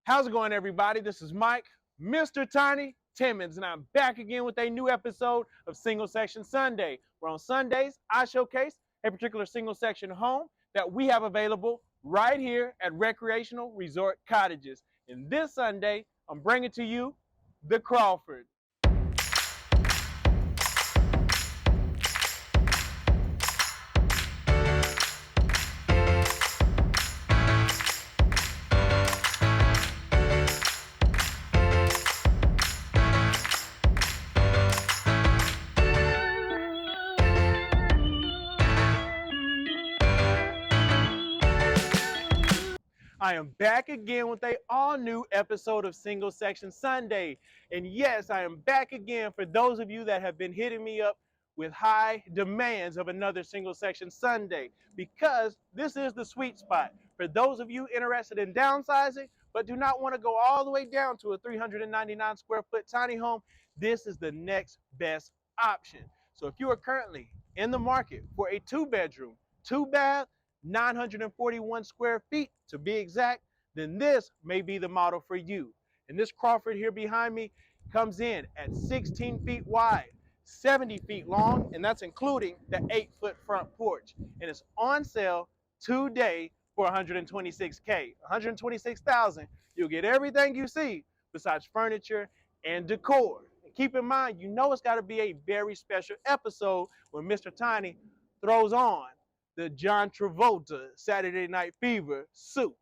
How's it going, everybody? This is Mike, Mr. Tiny Timmons, and I'm back again with a new episode of Single Section Sunday, where on Sundays I showcase a particular single section home that we have available right here at Recreational Resort Cottages. And this Sunday, I'm bringing to you the Crawford. I am back again with a all-new episode of Single Section Sunday. And yes, I am back again for those of you that have been hitting me up with high demands of another Single Section Sunday, because this is the sweet spot for those of you interested in downsizing but do not want to go all the way down to a 399 square foot tiny home. This is the next best option. So if you are currently in the market for a 2-bedroom, 2-bath, 941 square feet to be exact, then this may be the model for you. And this Crawford here behind me comes in at 16 feet wide, 70 feet long, and that's including the 8-foot front porch. And it's on sale today for $126K. $126,000. You'll get everything you see besides furniture and decor. And keep in mind, you know it's got to be a very special episode when Mr. Tiny throws on the John Travolta Saturday Night Fever suit.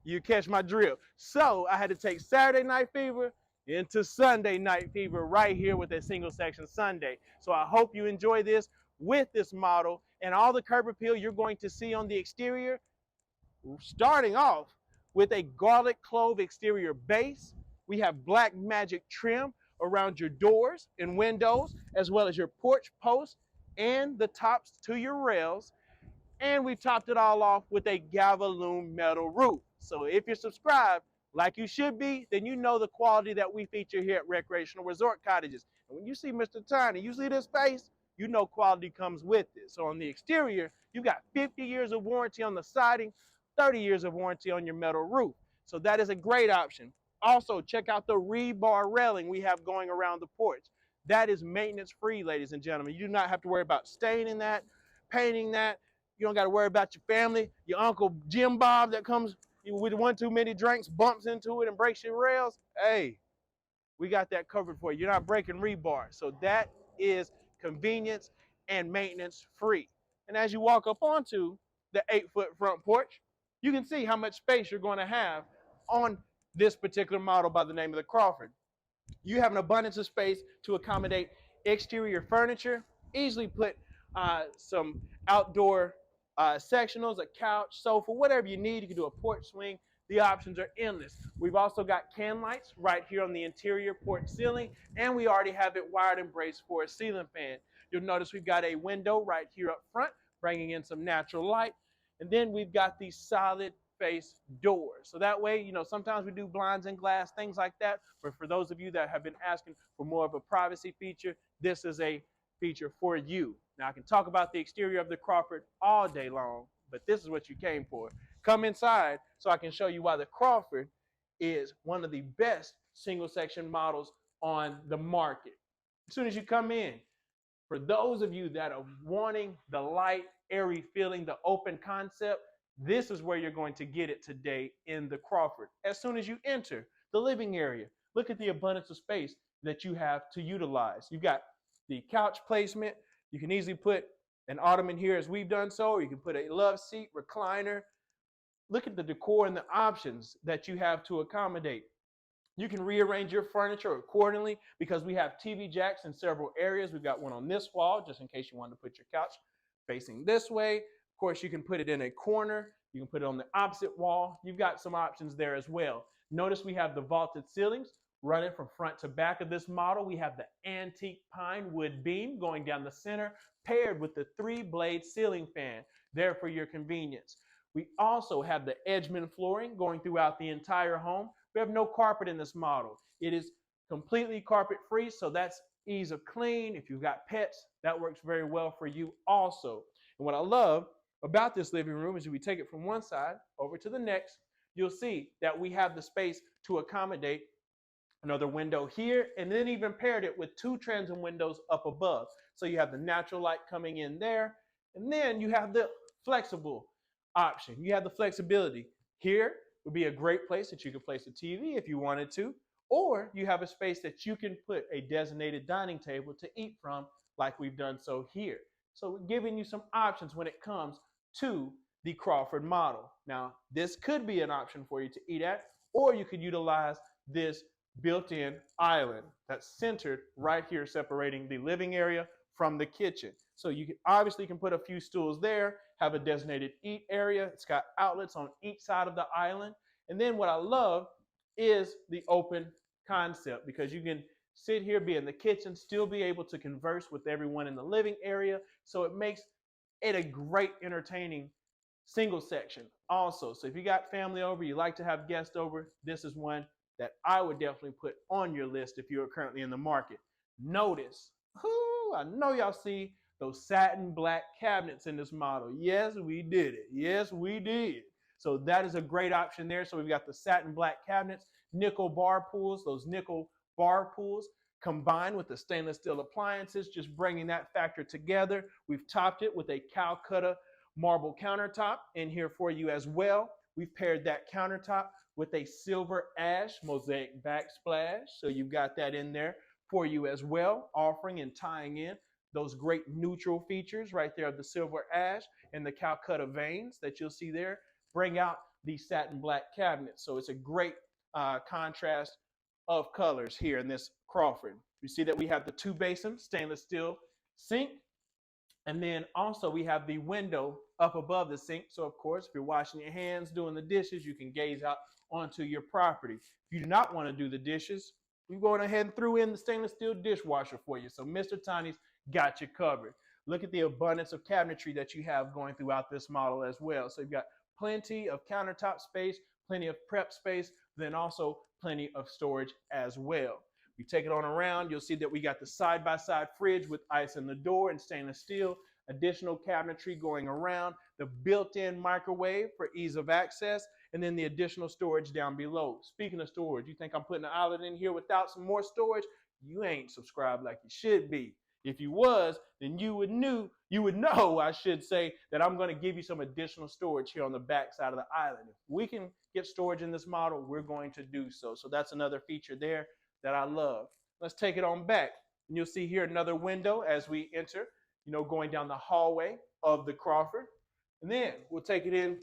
You catch my drill. So I had to take Saturday Night Fever into Sunday Night Fever right here with a Single Section Sunday. So I hope you enjoy this with this model and all the curb appeal you're going to see on the exterior, starting off with a garlic clove exterior base. We have black magic trim around your doors and windows, as well as your porch posts and the tops to your rails. And we topped it all off with a Galvalume metal roof. So if you're subscribed, like you should be, then you know the quality that we feature here at Recreational Resort Cottages. And when you see Mr. Tiny, you see this face, you know quality comes with it. So on the exterior, you got 50 years of warranty on the siding, 30 years of warranty on your metal roof. So that is a great option. Also, check out the rebar railing we have going around the porch. That is maintenance free, ladies and gentlemen. You do not have to worry about staining that, painting that. You don't got to worry about your family, your Uncle Jim Bob that comes with one too many drinks, bumps into it and breaks your rails. Hey, we got that covered for you. You're not breaking rebar. So that is convenience and maintenance free. And as you walk up onto the 8-foot front porch, you can see how much space you're going to have on this particular model by the name of the Crawford. You have an abundance of space to accommodate exterior furniture, easily put some outdoor sectionals, a couch, sofa, whatever you need. You can do a porch swing. The options are endless. We've also got can lights right here on the interior porch ceiling, and we already have it wired and braced for a ceiling fan. You'll notice we've got a window right here up front, bringing in some natural light, and then we've got these solid face doors. So that way, you know, sometimes we do blinds and glass, things like that. But for those of you that have been asking for more of a privacy feature, this is a feature for you. Now, I can talk about the exterior of the Crawford all day long, but this is what you came for. Come inside so I can show you why the Crawford is one of the best single section models on the market. As soon as you come in, for those of you that are wanting the light, airy feeling, the open concept, this is where you're going to get it today in the Crawford. As soon as you enter the living area, look at the abundance of space that you have to utilize. You've got the couch placement. You can easily put an ottoman here as we've done so, or you can put a love seat, recliner. Look at the decor and the options that you have to accommodate. You can rearrange your furniture accordingly because we have TV jacks in several areas. We've got one on this wall, just in case you wanted to put your couch facing this way. Of course, you can put it in a corner. You can put it on the opposite wall. You've got some options there as well. Notice we have the vaulted ceilings running from front to back of this model. We have the antique pine wood beam going down the center, paired with the 3-blade ceiling fan there for your convenience. We also have the Edgeman flooring going throughout the entire home. We have no carpet in this model. It is completely carpet free, so that's ease of clean. If you've got pets, that works very well for you also. And what I love about this living room is we take it from one side over to the next. you'll see that we have the space to accommodate another window here, and then even paired it with two transom windows up above. So you have the natural light coming in there, and then you have the flexible option. You have the flexibility. Here would be a great place that you could place a TV if you wanted to, or you have a space that you can put a designated dining table to eat from, like we've done so here. So we're giving you some options when it comes to the Crawford model. Now, this could be an option for you to eat at, or you could utilize this built-in island that's centered right here, separating the living area from the kitchen. So you can put a few stools there, have a designated eat area. It's got outlets on each side of the island. And then what I love is the open concept, because you can sit here, be in the kitchen, still be able to converse with everyone in the living area. So it makes it a great entertaining single section also. So if you got family over, you like to have guests over, this is one that I would definitely put on your list if you are currently in the market. Notice, I know y'all see those satin black cabinets in this model. Yes, we did it. Yes, we did. So that is a great option there. So we've got the satin black cabinets, nickel bar pulls, those nickel bar pulls combined with the stainless steel appliances, just bringing that factor together. We've topped it with a Calcutta marble countertop in here for you as well. We've paired that countertop with a silver ash mosaic backsplash. So you've got that in there for you as well, offering and tying in those great neutral features right there of the silver ash and the Calcutta veins that you'll see there. Bring out the satin black cabinet. So it's a great contrast of colors here in this Crawford. You see that we have the two basin stainless steel sink. And then also we have the window up above the sink. So of course, if you're washing your hands, doing the dishes, you can gaze out onto your property. If you do not want to do the dishes, we're going ahead and threw in the stainless steel dishwasher for you. So Mr. Tiny's got you covered. Look at the abundance of cabinetry that you have going throughout this model as well. So you've got plenty of countertop space, plenty of prep space, then also plenty of storage as well. You take it on around, you'll see that we got the side-by-side fridge with ice in the door and stainless steel, additional cabinetry going around, the built-in microwave for ease of access, and then the additional storage down below. Speaking of storage, you think I'm putting an island in here without some more storage? You ain't subscribed like you should be. If you was, then you would know, I should say, that I'm going to give you some additional storage here on the back side of the island. If we can get storage in this model, we're going to do so. So that's another feature there that I love. Let's take it on back. And you'll see here another window as we enter, going down the hallway of the Crawford. And then we'll take it in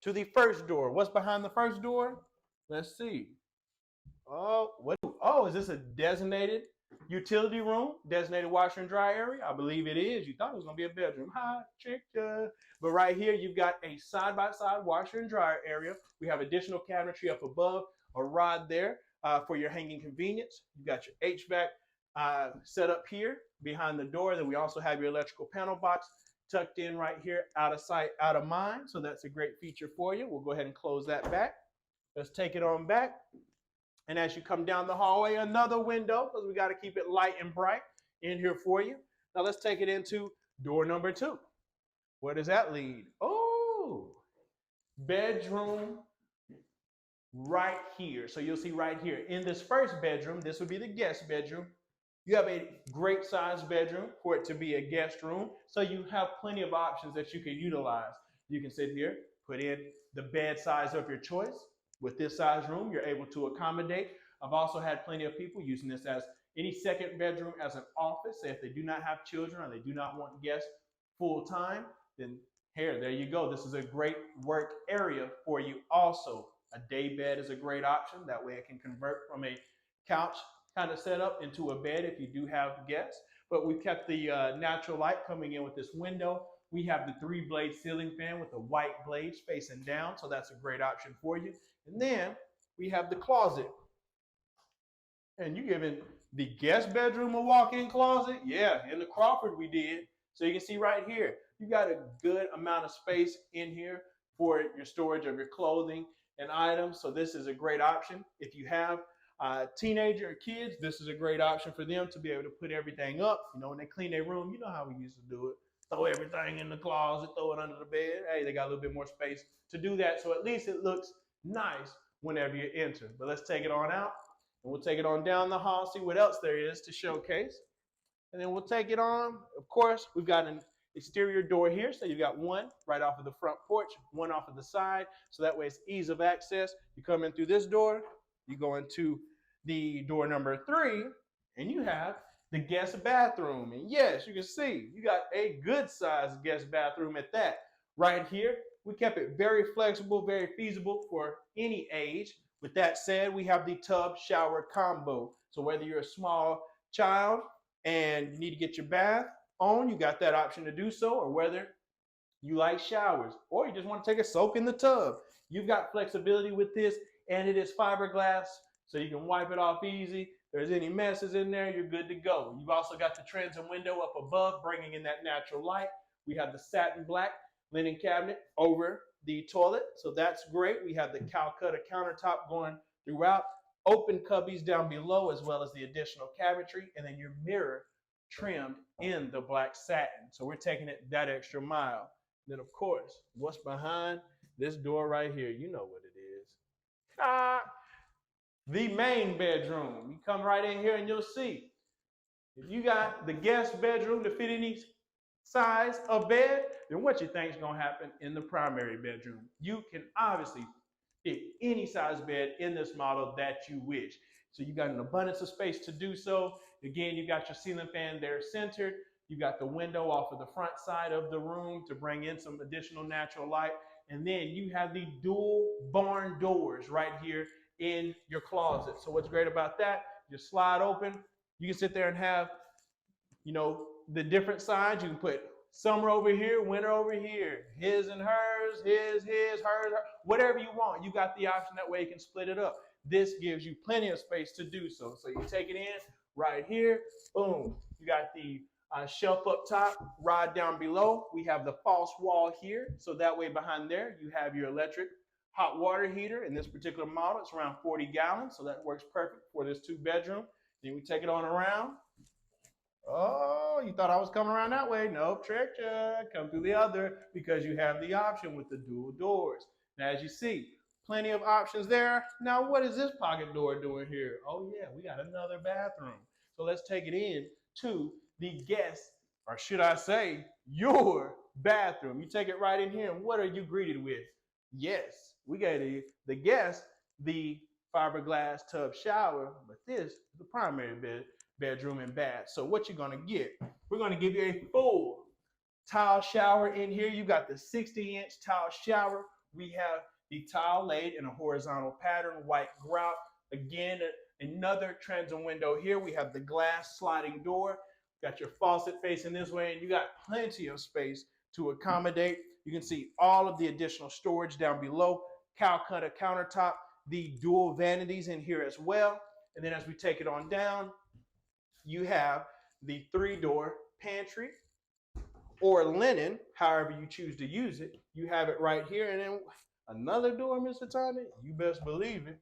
to the first door. What's behind the first door? Let's see. Oh, is this a designated utility room, designated washer and dryer area? I believe it is. You thought it was going to be a bedroom. Hi, chick. But right here, you've got a side-by-side washer and dryer area. We have additional cabinetry up above, a rod there for your hanging convenience. You've got your HVAC set up here behind the door. Then we also have your electrical panel box tucked in right here, out of sight, out of mind. So that's a great feature for you. We'll go ahead and close that back. Let's take it on back. And as you come down the hallway, another window, because we got to keep it light and bright in here for you. Now let's take it into door number 2. Where does that lead? Oh, bedroom right here. So you'll see right here in this first bedroom, this would be the guest bedroom. You have a great sized bedroom for it to be a guest room. So you have plenty of options that you can utilize. You can sit here, put in the bed size of your choice. With this size room, you're able to accommodate. I've also had plenty of people using this as any second bedroom as an office. Say if they do not have children or they do not want guests full time, then there you go. This is a great work area for you also. A day bed is a great option. That way it can convert from a couch kind of setup into a bed if you do have guests. But we've kept the natural light coming in with this window. We have the 3-blade ceiling fan with the white blades facing down. So that's a great option for you. And then we have the closet. And you giving the guest bedroom a walk-in closet? Yeah, in the Crawford we did. So you can see right here, you got a good amount of space in here for your storage of your clothing and items. So this is a great option. If you have teenager or kids, this is a great option for them to be able to put everything up. When they clean their room, you know how we used to do it. Throw everything in the closet, throw it under the bed. Hey, they got a little bit more space to do that. So at least it looks nice whenever you enter. But let's take it on out, and we'll take it on down the hall, see what else there is to showcase. And then we'll take it on. Of course, we've got an exterior door here. So you've got one right off of the front porch, one off of the side. So that way it's ease of access. You come in through this door, you go into the door number 3, and you have the guest bathroom. And yes, you can see you got a good sized guest bathroom at that. Right here, we kept it very flexible, very feasible for any age. With that said, we have the tub shower combo. So whether you're a small child and you need to get your bath on, you got that option to do so, or whether you like showers or you just want to take a soak in the tub, you've got flexibility with this, and it is fiberglass, so you can wipe it off easy. If there's any messes in there, you're good to go. You've also got the transom window up above, bringing in that natural light. We have the satin black linen cabinet over the toilet, so that's great. We have the Calcutta countertop going throughout, open cubbies down below, as well as the additional cabinetry, and then your mirror trimmed in the black satin. So we're taking it that extra mile. Then, of course, what's behind this door right here? You know what it is. The main bedroom. You come right in here and you'll see. If you got the guest bedroom to fit any size of bed, then what you think is going to happen in the primary bedroom? You can obviously fit any size bed in this model that you wish. So you got an abundance of space to do so. Again, you got your ceiling fan there centered. You got the window off of the front side of the room to bring in some additional natural light. And then you have the dual barn doors right here in your closet. So what's great about that, you slide open, you can sit there and have, you know, the different sides. You can put summer over here, winter over here, his and hers, hers, her, whatever you want. You got the option, that way you can split it up. This gives you plenty of space to do so. So you take it in right here, boom. You got the shelf up top, rod down below. We have the false wall here. So that way behind there, you have your electric hot water heater. In this particular model, it's around 40 gallons. So that works perfect for this 2-bedroom. Then we take it on around. Oh, you thought I was coming around that way? Nope, trick you. Come through the other, because you have the option with the dual doors. Now, as you see, plenty of options there. Now, what is this pocket door doing here? Oh, yeah, we got another bathroom. So let's take it in to the guest, or should I say, your bathroom. You take it right in here, and what are you greeted with? Yes, we got the guest, the fiberglass tub shower, but this is the primary bedroom and bath. So what you're gonna get, we're gonna give you a full tile shower in here. You got the 60-inch tile shower. We have the tile laid in a horizontal pattern, white grout. Again, another transom window here. We have the glass sliding door. Got your faucet facing this way, and you got plenty of space to accommodate. You can see all of the additional storage down below. Calcutta countertop, the dual vanities in here as well. And then as we take it on down, you have the 3-door pantry or linen, however you choose to use it. You have it right here. And then another door, Mr. Tony, you best believe it.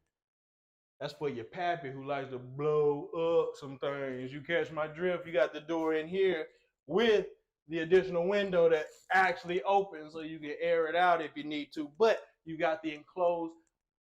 That's for your pappy who likes to blow up some things. You catch my drift? You got the door in here with the additional window that actually opens so you can air it out if you need to. But you got the enclosed,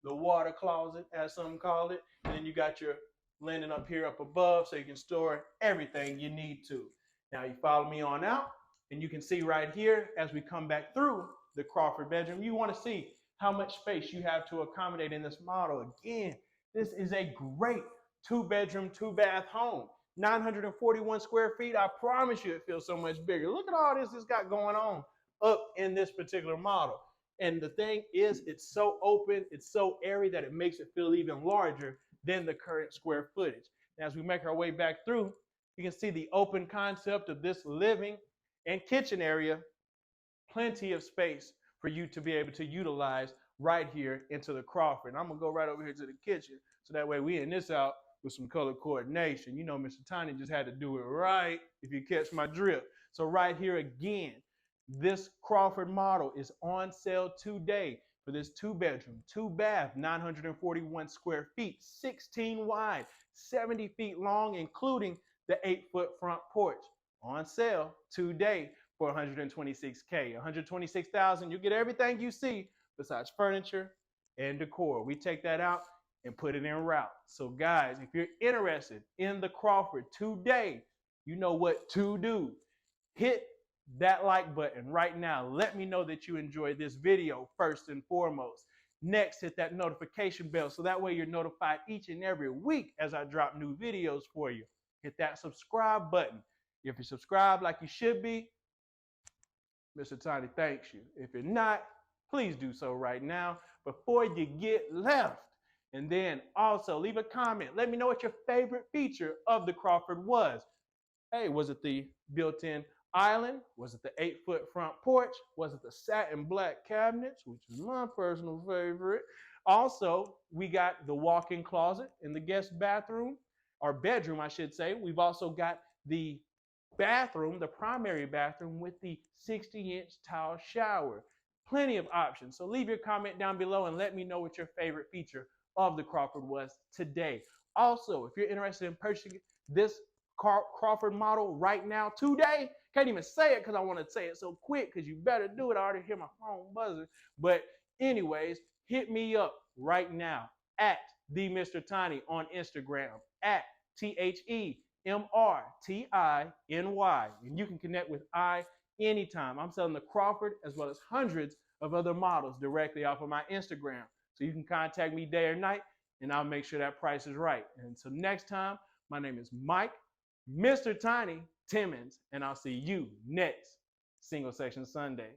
the water closet, as some call it. And then you got your linen up here up above so you can store everything you need to. Now you follow me on out, and you can see right here as we come back through the Crawford bedroom, you want to see how much space you have to accommodate in this model. Again, this is a great 2-bedroom, 2-bath home. 941 square feet. I promise you it feels so much bigger. Look at all this it's got going on up in this particular model. And the thing is, it's so open, it's so airy that it makes it feel even larger than the current square footage. Now, as we make our way back through, you can see the open concept of this living and kitchen area. Plenty of space for you to be able to utilize right here into the Crawford. And I'm gonna go right over here to the kitchen, so that way we end this out with some color coordination. You know, Mr. Tiny just had to do it right, if you catch my drift. So right here again, this Crawford model is on sale today for this 2-bedroom, 2-bath, 941 square feet, 16 wide, 70 feet long, including the 8-foot front porch. On sale today for $126K, $126,000. You get everything you see besides furniture, and decor. We take that out and put it in route. So guys, if you're interested in the Crawford today, you know what to do. Hit that like button right now. Let me know that you enjoyed this video first and foremost. Next, hit that notification bell so that way you're notified each and every week as I drop new videos for you. Hit that subscribe button. If you're subscribed like you should be, Mr. Tiny thanks you. If you're not, please do so right now before you get left. And then also leave a comment. Let me know what your favorite feature of the Crawford was. Hey, was it the built-in island? Was it the 8-foot front porch? Was it the satin black cabinets, which is my personal favorite? Also, we got the walk-in closet in the guest bathroom, or bedroom, I should say. We've also got the bathroom, the primary bathroom with the 60-inch tile shower. Plenty of options. So leave your comment down below and let me know what your favorite feature of the Crawford was today. Also, if you're interested in purchasing this Crawford model right now, today, can't even say it because I want to say it so quick because you better do it. I already hear my phone buzzing. But anyways, hit me up right now at the Mr. Tiny on Instagram, at THEMRTINY. And you can connect with I anytime. I'm selling the Crawford as well as hundreds of other models directly off of my Instagram. So you can contact me day or night and I'll make sure that price is right. And until next time, my name is Mike, Mr. Tiny Timmons, and I'll see you next Single Section Sunday.